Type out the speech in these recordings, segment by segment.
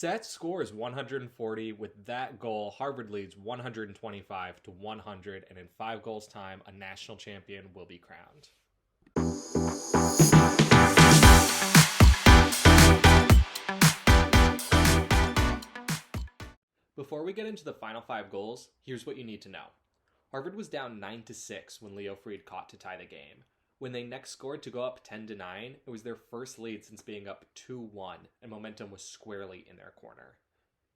Set score is 140. With that goal, Harvard leads 125 to 100, and in 5 goals time, a national champion will be crowned. Before we get into the final 5 goals, here's what you need to know. Harvard was down 9-6 when Leo Fried caught to tie the game. When they next scored to go up 10-9, it was their first lead since being up 2-1, and momentum was squarely in their corner.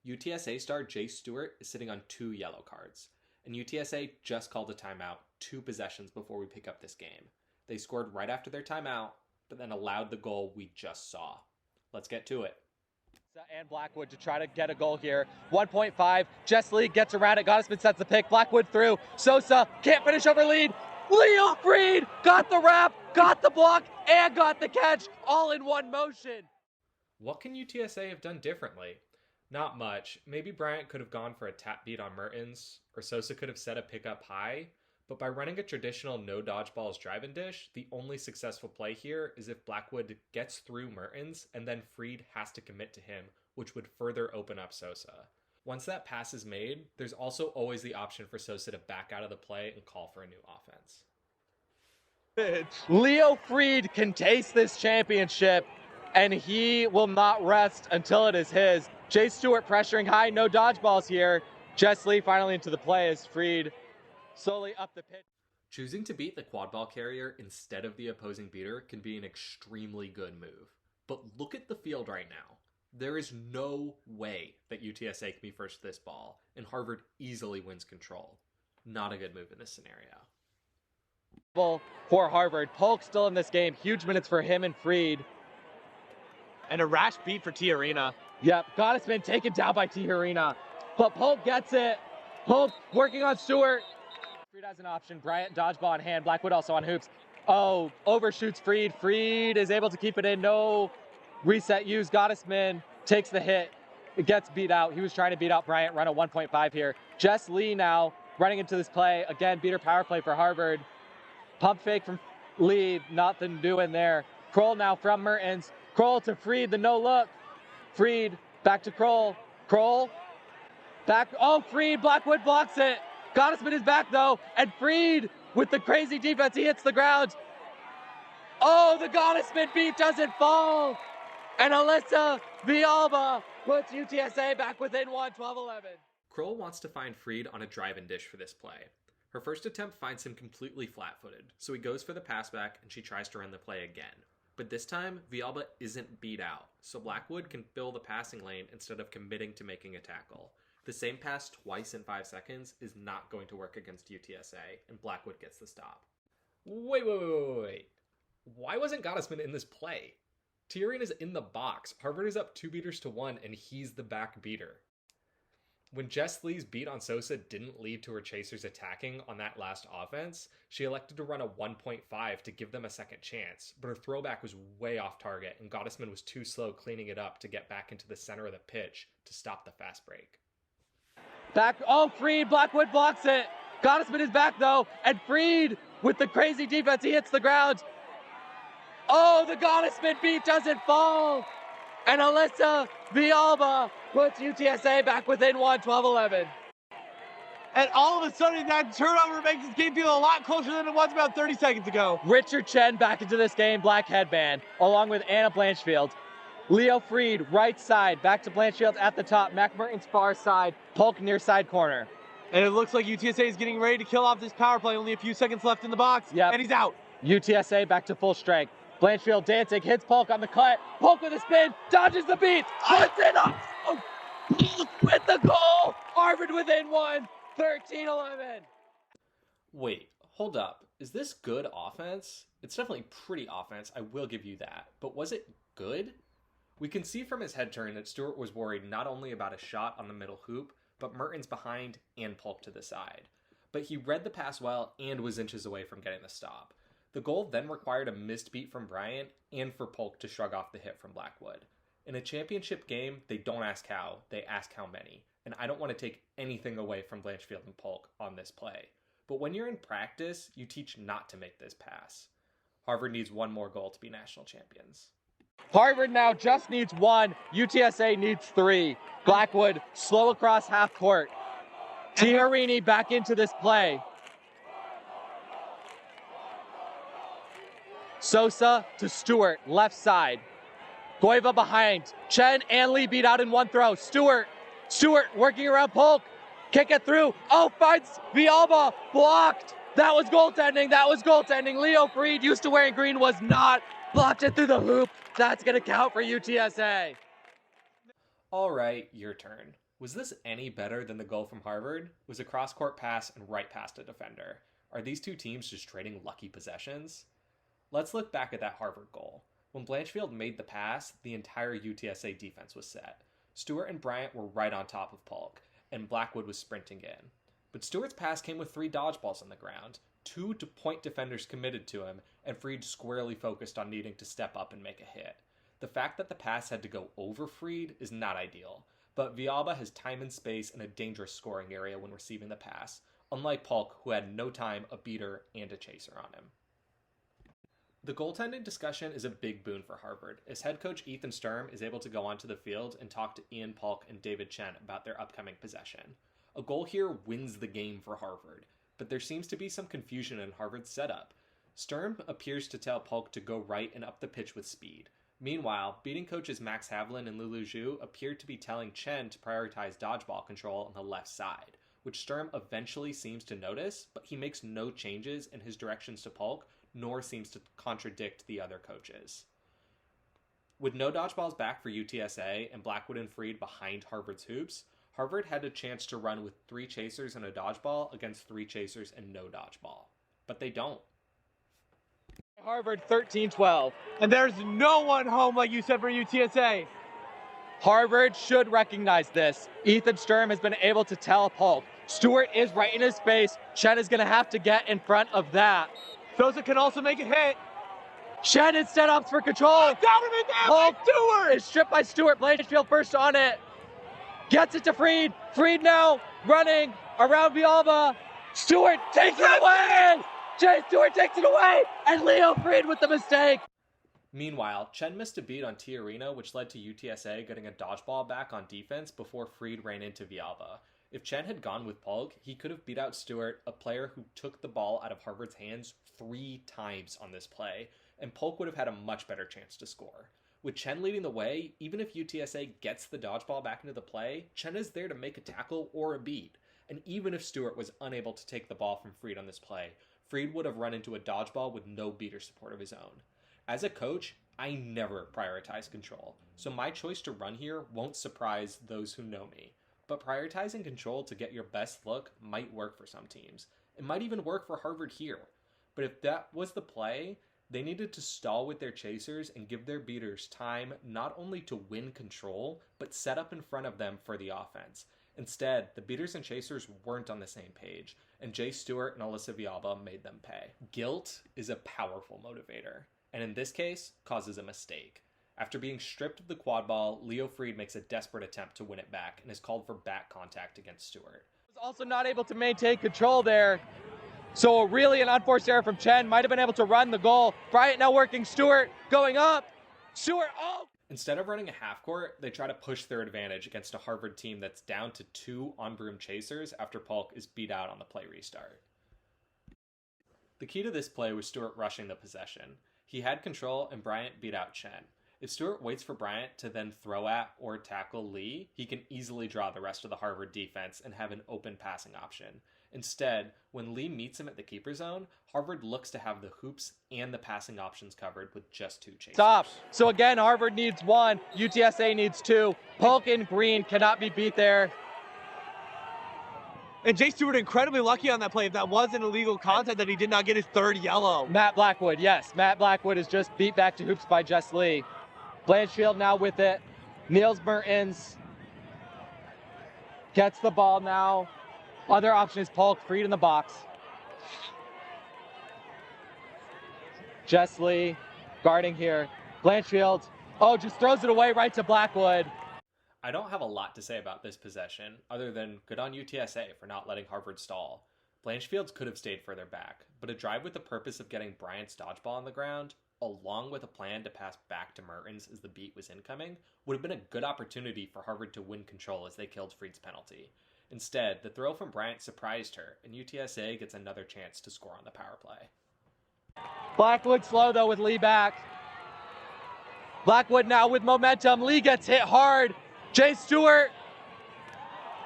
UTSA star Jay Stewart is sitting on 2 yellow cards, and UTSA just called a timeout 2 possessions before we pick up this game. They scored right after their timeout, but then allowed the goal we just saw. Let's get to it. And Blackwood to try to get a goal here. 1.5. Jess Lee gets around it. Gottesman sets the pick. Blackwood through. Sosa can't finish over lead. Leo Fried got the wrap, got the block, and got the catch all in one motion. What can UTSA have done differently? Not much. Maybe Bryant could have gone for a tap beat on Mertens, or Sosa could have set a pick up high. But by running a traditional no dodgeballs drive-in dish, the only successful play here is if Blackwood gets through Mertens and then Fried has to commit to him, which would further open up Sosa. Once that pass is made, there's also always the option for Sosa to back out of the play and call for a new offense. Leo Fried can taste this championship, and he will not rest until it is his. Jay Stewart pressuring high, no dodgeballs here. Jess Lee finally into the play as Fried slowly up the pitch. Choosing to beat the quad ball carrier instead of the opposing beater can be an extremely good move. But look at the field right now. There is no way that UTSA can be first to this ball, and Harvard easily wins control. Not a good move in this scenario. For Harvard, Polk still in this game. Huge minutes for him and Fried. And a rash beat for Tiarina. Yep, Gottesman taken down by Tiarina. But Polk gets it. Polk working on Stewart. Fried has an option. Bryant dodgeball in hand. Blackwood also on hoops. Oh, overshoots Fried. Fried is able to keep it in. No reset used. Gottesman takes the hit. It gets beat out. He was trying to beat out Bryant. Run a 1.5 here. Jess Lee now running into this play. Again, beater power play for Harvard. Pump fake from Lee. Nothing doing there. Kroll now from Mertens. Kroll to Fried. The no look. Fried back to Kroll. Kroll back. Oh, Fried. Blackwood blocks it. Gottesman is back though, and Fried with the crazy defense, he hits the ground. Oh, the Gottesman beat doesn't fall, and Alyssa Villalba puts UTSA back within 12-11. Kroll wants to find Fried on a drive-in dish for this play. Her first attempt finds him completely flat-footed, so he goes for the pass back and she tries to run the play again. But this time, Villalba isn't beat out, so Blackwood can fill the passing lane instead of committing to making a tackle. The same pass twice in 5 seconds is not going to work against UTSA, and Blackwood gets the stop. Wait. Why wasn't Gottesman in this play? Tiarina's in the box. Harvard is up 2 beaters to 1, and he's the back beater. When Jess Lee's beat on Sosa didn't lead to her chasers attacking on that last offense, she elected to run a 1.5 to give them a second chance, but her throwback was way off target, and Gottesman was too slow cleaning it up to get back into the center of the pitch to stop the fast break. Back, oh, Fried, Blackwood blocks it. Gottesman is back though, and Fried with the crazy defense, he hits the ground. Oh, the Gottesman beat doesn't fall, and Alyssa Villalba puts UTSA back within 12-11. And all of a sudden, that turnover makes this game feel a lot closer than it was about 30 seconds ago. Richard Chen back into this game, black headband, along with Anna Blanchfield. Leo Fried, right side, back to Blanchfield at the top. McMurton's far side, Polk near side corner. And it looks like UTSA is getting ready to kill off this power play. Only a few seconds left in the box. Yep. And he's out. UTSA back to full strength. Blanchfield dancing, hits Polk on the cut. Polk with a spin, dodges the beat, puts it up. Oh, Polk with the goal. Harvard within 13-11. Wait, hold up. Is this good offense? It's definitely pretty offense, I will give you that. But was it good? We can see from his head turn that Stewart was worried not only about a shot on the middle hoop, but Mertens behind and Polk to the side. But he read the pass well and was inches away from getting the stop. The goal then required a missed beat from Bryant and for Polk to shrug off the hit from Blackwood. In a championship game, they don't ask how, they ask how many. And I don't want to take anything away from Blanchfield and Polk on this play. But when you're in practice, you teach not to make this pass. Harvard needs one more goal to be national champions. Harvard now just needs 1. UTSA needs 3. Blackwood slow across half court. Tiarini back into this play. Sosa to Stewart, left side. Goiva behind. Chen and Lee beat out in one throw. Stewart working around Polk. Kick it through. Oh, finds Villalba. Blocked. That was goaltending. Leo Freed, used to wearing green, was not. Blocked it through the hoop. That's going to count for UTSA. All right, your turn. Was this any better than the goal from Harvard? It was a cross-court pass and right past a defender. Are these two teams just trading lucky possessions? Let's look back at that Harvard goal. When Blanchfield made the pass, the entire UTSA defense was set. Stewart and Bryant were right on top of Polk, and Blackwood was sprinting in. But Stewart's pass came with 3 dodgeballs on the ground, 2 point defenders committed to him, and Freed squarely focused on needing to step up and make a hit. The fact that the pass had to go over Freed is not ideal, but Villalba has time and space in a dangerous scoring area when receiving the pass, unlike Polk, who had no time, a beater, and a chaser on him. The goaltending discussion is a big boon for Harvard, as head coach Ethan Sturm is able to go onto the field and talk to Ian Polk and David Chen about their upcoming possession. A goal here wins the game for Harvard, but there seems to be some confusion in Harvard's setup. Sturm appears to tell Polk to go right and up the pitch with speed. Meanwhile, beating coaches Max Havlin and Lulu Zhu appear to be telling Chen to prioritize dodgeball control on the left side, which Sturm eventually seems to notice, but he makes no changes in his directions to Polk, nor seems to contradict the other coaches. With no dodgeballs back for UTSA and Blackwood and Freed behind Harvard's hoops, Harvard had a chance to run with 3 chasers and a dodgeball against 3 chasers and no dodgeball. But they don't. Harvard 13-12. And there's no one home, like you said, for UTSA. Harvard should recognize this. Ethan Sturm has been able to tell Polk. Stewart is right in his face. Chen is going to have to get in front of that. Sosa can also make a hit. Shannon set up for control. Polk Stewart is stripped by Stewart. Blanchfield first on it. Gets it to Freed. Freed now running around Villalba. Stewart takes it away. Jay Stewart takes it away. And Leo Freed with the mistake. Meanwhile, Chen missed a beat on Tiarina, which led to UTSA getting a dodgeball back on defense before Freed ran into Villalba. If Chen had gone with Polk, he could have beat out Stewart, a player who took the ball out of Harvard's hands 3 times on this play, and Polk would have had a much better chance to score. With Chen leading the way, even if UTSA gets the dodgeball back into the play, Chen is there to make a tackle or a beat. And even if Stewart was unable to take the ball from Freed on this play, Freed would have run into a dodgeball with no beater support of his own. As a coach, I never prioritize control, so my choice to run here won't surprise those who know me. But prioritizing control to get your best look might work for some teams. It might even work for Harvard here. But if that was the play, they needed to stall with their chasers and give their beaters time not only to win control, but set up in front of them for the offense. Instead, the beaters and chasers weren't on the same page, and Jay Stewart and Alyssa Villalba made them pay. Guilt is a powerful motivator, and in this case, causes a mistake. After being stripped of the quad ball, Leo Freed makes a desperate attempt to win it back and is called for back contact against Stewart. Was also not able to maintain control there. So really an unforced error from Chen. Might have been able to run the goal. Bryant now working Stewart, going up. Stewart, oh! Instead of running a half court, they try to push their advantage against a Harvard team that's down to 2 on-broom chasers after Polk is beat out on the play restart. The key to this play was Stewart rushing the possession. He had control and Bryant beat out Chen. If Stewart waits for Bryant to then throw at or tackle Lee, he can easily draw the rest of the Harvard defense and have an open passing option. Instead, when Lee meets him at the keeper zone, Harvard looks to have the hoops and the passing options covered with just 2 chasers. Stop. So again, Harvard needs 1, UTSA needs 2. Polk and Green cannot be beat there. And Jay Stewart incredibly lucky on that play. If that wasn't illegal contact, that he did not get his 3rd yellow. Matt Blackwood, yes. Matt Blackwood is just beat back to hoops by Jess Lee. Blanchfield now with it. Niels Mertens gets the ball now. Other option is Polk, Freed in the box. Jess Lee guarding here. Blanchfield, just throws it away right to Blackwood. I don't have a lot to say about this possession, other than good on UTSA for not letting Harvard stall. Blanchfield could have stayed further back, but a drive with the purpose of getting Bryant's dodgeball on the ground, along with a plan to pass back to Mertens as the beat was incoming, would have been a good opportunity for Harvard to win control as they killed Freed's penalty. Instead, the throw from Bryant surprised her, and UTSA gets another chance to score on the power play. Blackwood slow though with Lee back. Blackwood now with momentum. Lee gets hit hard. Jay Stewart.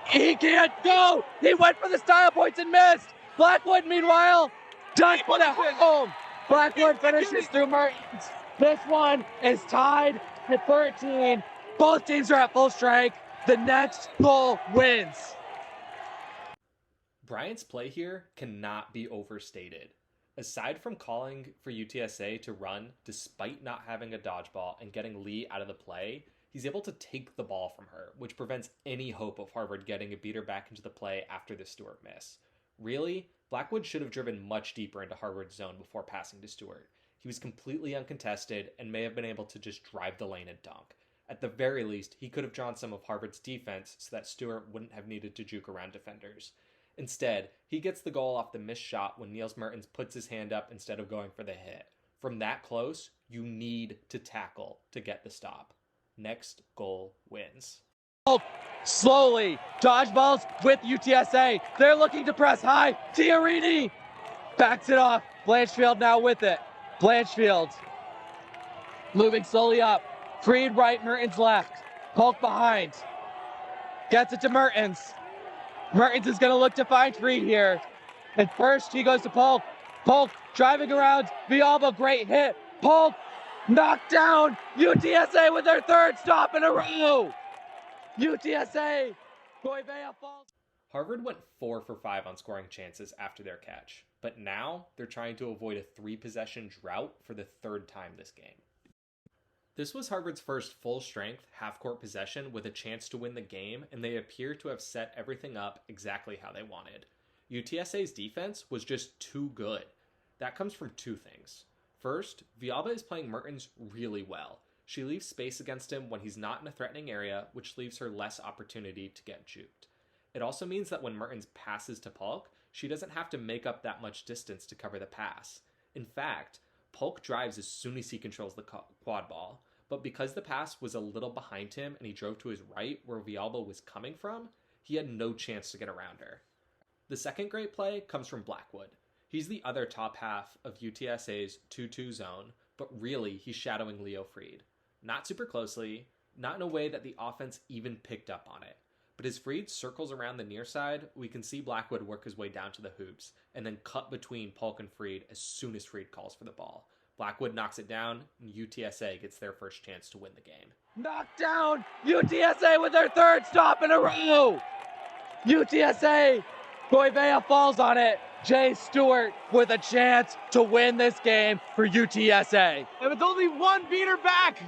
He can't go. He went for the style points and missed. Blackwood, meanwhile, does put it home. Blackwood finishes through Mertens. This one is tied at 13. Both teams are at full strength. The next goal wins. Bryant's play here cannot be overstated. Aside from calling for UTSA to run despite not having a dodgeball and getting Lee out of the play, he's able to take the ball from her, which prevents any hope of Harvard getting a beater back into the play after the Stewart miss. Really, Blackwood should have driven much deeper into Harvard's zone before passing to Stewart. He was completely uncontested and may have been able to just drive the lane and dunk. At the very least, he could have drawn some of Harvard's defense so that Stewart wouldn't have needed to juke around defenders. Instead, he gets the goal off the missed shot when Niels Mertens puts his hand up instead of going for the hit. From that close, you need to tackle to get the stop. Next goal wins. Slowly, dodgeballs with UTSA. They're looking to press high. Tiarini backs it off. Blanchfield now with it. Blanchfield moving slowly up. Freed right, Mertens left. Polk behind. Gets it to Mertens. Mertens is going to look to find Freed here. And first he goes to Polk. Polk driving around. Villalba, great hit. Polk knocked down. UTSA with their third stop in a row. UTSA. Goivea falls. Harvard went 4 for 5 on scoring chances after their catch, but now they're trying to avoid a 3-possession drought for the third time this game. This was Harvard's first full-strength, half-court possession with a chance to win the game, and they appear to have set everything up exactly how they wanted. UTSA's defense was just too good. That comes from 2 things. First, Villalba is playing Mertens really well. She leaves space against him when he's not in a threatening area, which leaves her less opportunity to get juked. It also means that when Mertens passes to Polk, she doesn't have to make up that much distance to cover the pass. In fact, Polk drives as soon as he controls the quad ball, but because the pass was a little behind him and he drove to his right where Villalba was coming from, he had no chance to get around her. The second great play comes from Blackwood. He's the other top half of UTSA's 2-2 zone, but really he's shadowing Leo Freed. Not super closely, not in a way that the offense even picked up on it. But as Freed circles around the near side, we can see Blackwood work his way down to the hoops and then cut between Polk and Freed as soon as Freed calls for the ball. Blackwood knocks it down, and UTSA gets their first chance to win the game. Knocked down! UTSA with their third stop in a row! UTSA! Goivea falls on it. Jay Stewart with a chance to win this game for UTSA. And with only one beater back,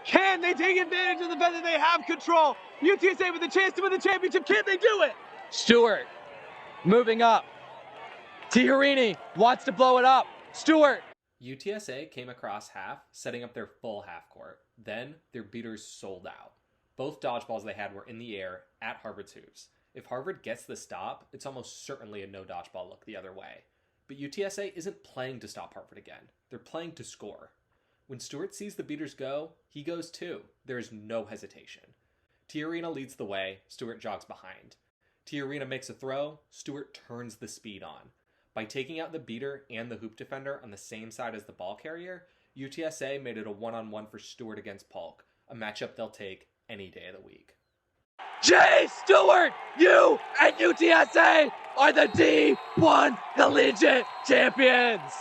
can they take advantage of the fact that they have control? UTSA with a chance to win the championship. Can they do it? Stewart moving up. Tiarini wants to blow it up. Stewart. UTSA came across half, setting up their full half court. Then their beaters sold out. Both dodgeballs they had were in the air at Harvard's hoops. If Harvard gets the stop, it's almost certainly a no dodgeball look the other way. But UTSA isn't playing to stop Harvard again. They're playing to score. When Stewart sees the beaters go, he goes too. There is no hesitation. Tiarina leads the way, Stewart jogs behind. Tiarina makes a throw, Stewart turns the speed on. By taking out the beater and the hoop defender on the same side as the ball carrier, UTSA made it a one-on-one for Stewart against Polk, a matchup they'll take any day of the week. Jay Stewart, you and UTSA are the D1 Collegiate Champions!